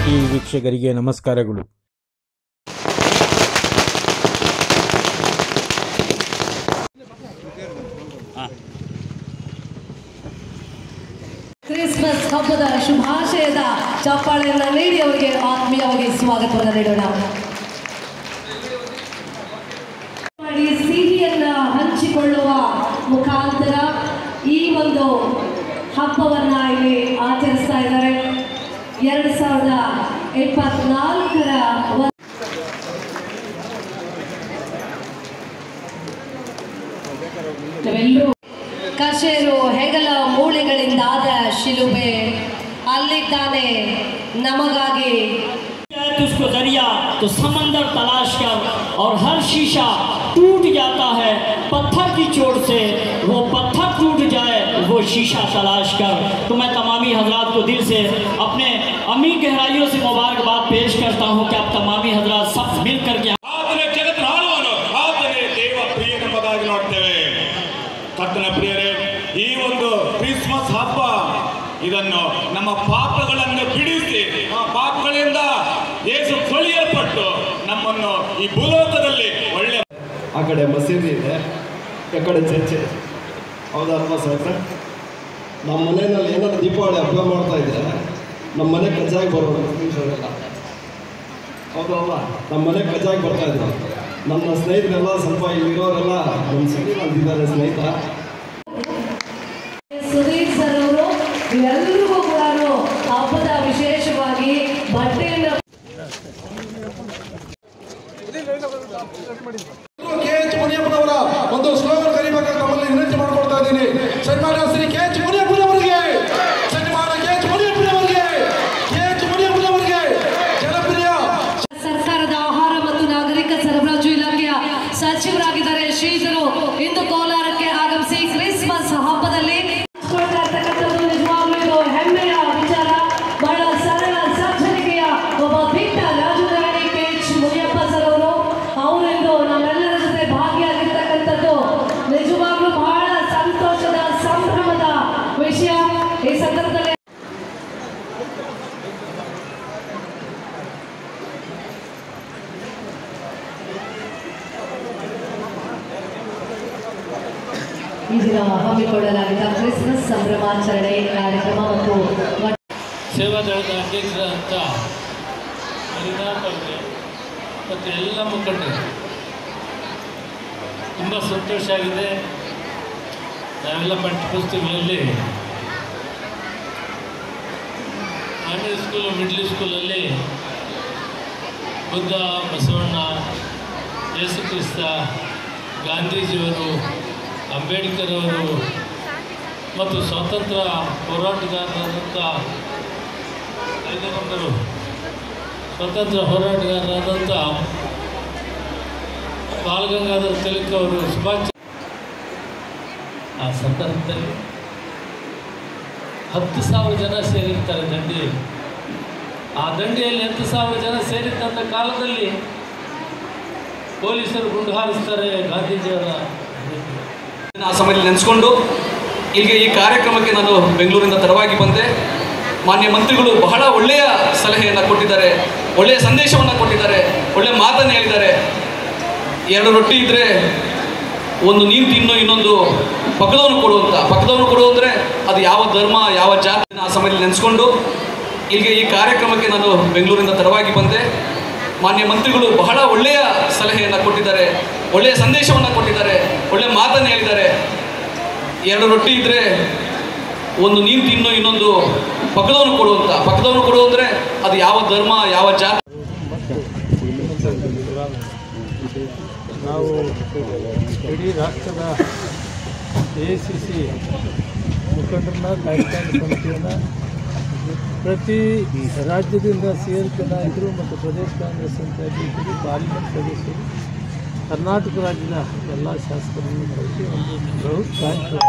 TV ವೀಕ್ಷಕರಿಗೆ ನಮಸ್ಕಾರಗಳು. Christmas ಹಬ್ಬದ ಶುಭಾಶಯದ ಚಪ್ಪಾಳೆಯನ್ನು ನೀಡಿ ಅವರಿಗೆ ಆತ್ಮೀಯವಾಗಿ ಸ್ವಾಗತವನ್ನು ನೀಡೋಣ. ಸಿಹಿಯನ್ನ ಹಂಚಿಕೊಳ್ಳುವ ಮುಖಾಂತರ ಈ ಒಂದು ಹಬ್ಬವನ್ನ ಇಲ್ಲಿ ಆಚರಿಸ್ತಾ ಇದ್ದಾರೆ. 2024ರ ಕಶೇರು ಹೆಗಲ ಮೂಳೆಗಳಿಂದಾದ ಶಿಲುಬೆ ಅಲ್ಲಿದ್ದಾನೆ ನಮಗಾಗಿ. उसको दरिया तो समंदर तलाश कर और हर शीशा टूट जाता है पत्थर की चोट से, वो पत्थर टूट जाए वो शीशा तलाश कर. तो मैं तमामी हजरात को दिल से अपने अमी गहराइयों से मुबारकबाद पेश करता हूँ कि आप तमामी हजरात सब मिल करके ಕರ್ತನ ಪ್ರಿಯರೇ, ಈ ಒಂದು ಕ್ರಿಸ್ಮಸ್ ಹಬ್ಬ ಇದನ್ನು ನಮ್ಮ ಪಾಪಗಳನ್ನು ಬಿಡಿಸಿ ಆ ಪಾಪಗಳಿಂದ ಯೇಸು ತೊಳೆಯಲ್ಪಟ್ಟು ನಮ್ಮನ್ನು ಈ ಭೂಲೋಕದಲ್ಲಿ ಒಳ್ಳೆ ಆ ಕಡೆ ಮಸೀದಿ ಇದೆ, ಈ ಕಡೆ ಚರ್ಚೆ. ಹೌದಲ್ವಾ ಸಾಹೇಬ್ರೆ? ನಮ್ಮ ಮನೆಯಲ್ಲಿ ಏನಾದ್ರು ದೀಪಾವಳಿ ಹಬ್ಬ ಮಾಡ್ತಾ ಇದ್ರೆ ನಮ್ಮ ಮನೆ ಕಜ್ಜಾಗಿ ಬರೋದು ಎಲ್ಲ. ಹೌದಲ್ವ? ನಮ್ಮ ಮನೆ ಕಜ್ಜಾಗಿ ಬರ್ತಾ ಇದ್ರು. ನನ್ನ ಸ್ನೇಹಿತರೆಲ್ಲ ಸ್ವಲ್ಪ ಇಲ್ಲಿರೋರೆಲ್ಲ ನಮ್ಮ ಸಿಟಿನಲ್ಲಿದ್ದಾರೆ ಸ್ನೇಹಿತ. ಸುಧೀರ್ ಸರ್ ಅವರು ಎಲ್ಲರಿಗೂ ಕೂಡ ಹಬ್ಬದ ವಿಶೇಷವಾಗಿ ಬಟ್ಟೆಯನ್ನು KH ಮುನಿಯಪ್ಪನವರ ಒಂದು ಸ್ಲೋಗನ್ ಕರಿಬೇಕಾಗಿ ತಮ್ಮಲ್ಲಿ ವಿನಂತಿ ಮಾಡಿಕೊಡ್ತಾ ಇದ್ದೀನಿ. ಸನ್ಮಾನ್ಯ ಶ್ರೀ KH ಮುನಿಯಪ್ಪನವರಿಗೆ, ಸನ್ಮಾನ್ಯ KH ಮುನಿಯಪ್ಪನವರಿಗೆ, KH ಮುನಿಯಪ್ಪನವರಿಗೆ ಜನಪ್ರಿಯ ಸರ್ಕಾರದ ಆಹಾರ ಮತ್ತು ನಾಗರಿಕ ಸರಬರಾಜು ಇಲಾಖೆಯ ಸಚಿವರಾಗಿದ್ದಾರೆ ಶ್ರೀಧರು ಇಂದು ಕೋಲಾರಕ್ಕೆ ಆಗಮಿಸಿ ಕ್ರಿಸ್ಮಸ್ ಹಬ್ಬದಲ್ಲಿ ನಿಜವಾಗ್ಲೂ ಇದು ಹೆಮ್ಮೆಯ ವಿಚಾರ. ಬಹಳ ಸರಳ ಸಜ್ಜನಿಕೆಯ ಒಬ್ಬ ದಿಟ್ಟ ರಾಜಕಾರಣಿ KH ಮುನಿಯಪ್ಪ ಸರ್ ಅವರು ಅವರಿಂದು ನಮ್ಮೆಲ್ಲರ ಜೊತೆ ಭಾಗಿಯಾಗಿರ್ತಕ್ಕಂಥದ್ದು ನಿಜವಾಗ್ಲೂ ಬಹಳ ಸಂತೋಷದ ಸಂಭ್ರಮದ ವಿಷಯ. ಈ ಸಂದರ್ಭದಲ್ಲಿ ಈ ದಿನ ಹಮ್ಮಿಕೊಳ್ಳಲಾಗಿದ್ದ ಕ್ರಿಸ್ಮಸ್ ಸಂಭ್ರಮಾಚರಣೆ ಕಾರ್ಯಕ್ರಮ ಮತ್ತು ಸೇವಾದಳದ ಅಧ್ಯಕ್ಷರಾದಂಥ ಹರಿನಾಥ್ ಅವರಿಗೆ ಮತ್ತು ಎಲ್ಲ ಮುಖಂಡರು ತುಂಬ ಸಂತೋಷ ಆಗಿದೆ. ನಾವೆಲ್ಲ ಪಠ್ಯಪುಸ್ತಕಗಳಲ್ಲಿ ಪ್ರೈಮರಿ ಸ್ಕೂಲು ಮಿಡ್ಲ್ ಸ್ಕೂಲಲ್ಲಿ ಬುದ್ಧ, ಬಸವಣ್ಣ, ಯೇಸು ಕ್ರಿಸ್ತ, ಗಾಂಧೀಜಿಯವರು, ಅಂಬೇಡ್ಕರ್ ಅವರು ಮತ್ತು ಸ್ವಾತಂತ್ರ್ಯ ಹೋರಾಟಗಾರರಾದಂಥ ಬಾಲ್ ಗಂಗಾಧರ್ ತಿಲಕ್ ಅವರು, ಸುಭಾಷ್. ಆ ಸಂದರ್ಭದಲ್ಲಿ 10,000 ಜನ ಸೇರಿರ್ತಾರೆ ದಂಡಿಯಲ್ಲಿ. ಆ ದಂಡಿಯಲ್ಲಿ 10,000 ಜನ ಸೇರಿದ್ದಂಥ ಕಾಲದಲ್ಲಿ ಪೊಲೀಸರು ಗುಂಡು ಹಾರಿಸ್ತಾರೆ ಗಾಂಧೀಜಿಯವರ. ಆ ಸಮಯದಲ್ಲಿ ನೆನೆಸ್ಕೊಂಡು ಇಲ್ಲಿಗೆ ಈ ಕಾರ್ಯಕ್ರಮಕ್ಕೆ ನಾನು ಬೆಂಗಳೂರಿಂದ ತರವಾಗಿ ಬಂದೆ. ಮಾನ್ಯ ಮಂತ್ರಿಗಳು ಬಹಳ ಒಳ್ಳೆಯ ಸಲಹೆಯನ್ನು ಕೊಟ್ಟಿದ್ದಾರೆ, ಒಳ್ಳೆಯ ಸಂದೇಶವನ್ನು ಕೊಟ್ಟಿದ್ದಾರೆ, ಒಳ್ಳೆಯ ಮಾತನ್ನು ಹೇಳಿದ್ದಾರೆ. 2 ರೊಟ್ಟಿ ಇದ್ದರೆ ಒಂದು ನೀನು ತಿನ್ನು, ಇನ್ನೊಂದು ಪಕ್ಕದವನು ಕೊಡುವಂತ. ಪಕ್ಕದವನು ಕೊಡು ಅಂದರೆ ಅದು ಯಾವ ಧರ್ಮ, ಯಾವ ಜಾತಿ. ಆ ಸಮಯದಲ್ಲಿ ನೆನೆಸ್ಕೊಂಡು ಇಲ್ಲಿಗೆ ಈ ಕಾರ್ಯಕ್ರಮಕ್ಕೆ ನಾನು ಬೆಂಗಳೂರಿಂದ ತರವಾಗಿ ಬಂದೆ. ಮಾನ್ಯ ಮಂತ್ರಿಗಳು ಬಹಳ ಒಳ್ಳೆಯ ಸಲಹೆಯನ್ನು ಕೊಟ್ಟಿದ್ದಾರೆ, ಒಳ್ಳೆಯ ಸಂದೇಶವನ್ನು ಕೊಟ್ಟಿದ್ದಾರೆ, ಒಳ್ಳೆಯ ಮಾತನ್ನು ಹೇಳಿದ್ದಾರೆ. 2 ರೊಟ್ಟಿ ಇದ್ದರೆ ಒಂದು ನೀನು ತಿನ್ನು, ಇನ್ನೊಂದು ಪಕ್ಕದವನು ಕೊಡುವಂತ. ಪಕ್ಕದವನು ಕೊಡು ಅಂದರೆ ಅದು ಯಾವ ಧರ್ಮ, ಯಾವ ಜಾತಿ. ನಾವು ಇಡೀ ರಾಷ್ಟ್ರದ AICC ಮುಖಂಡರನ್ನ ಕಾರ್ಯಕ್ರಮ ಸಮಿತಿಯನ್ನು ಪ್ರತಿ ರಾಜ್ಯದಿಂದ CLP ನಾಯಕರು ಮತ್ತು ಪ್ರದೇಶ ಕಾಂಗ್ರೆಸ್ ಅಧ್ಯಕ್ಷರು, ಪಾರ್ಲಿಮೆಂಟ್ ಸದಸ್ಯರು, ಕರ್ನಾಟಕ ರಾಜ್ಯದ ಎಲ್ಲ ಶಾಸಕರನ್ನು ಬಳಸಿ ಒಂದು ಬೃಹತ್ ಕಾರ್ಯಕ್ರಮ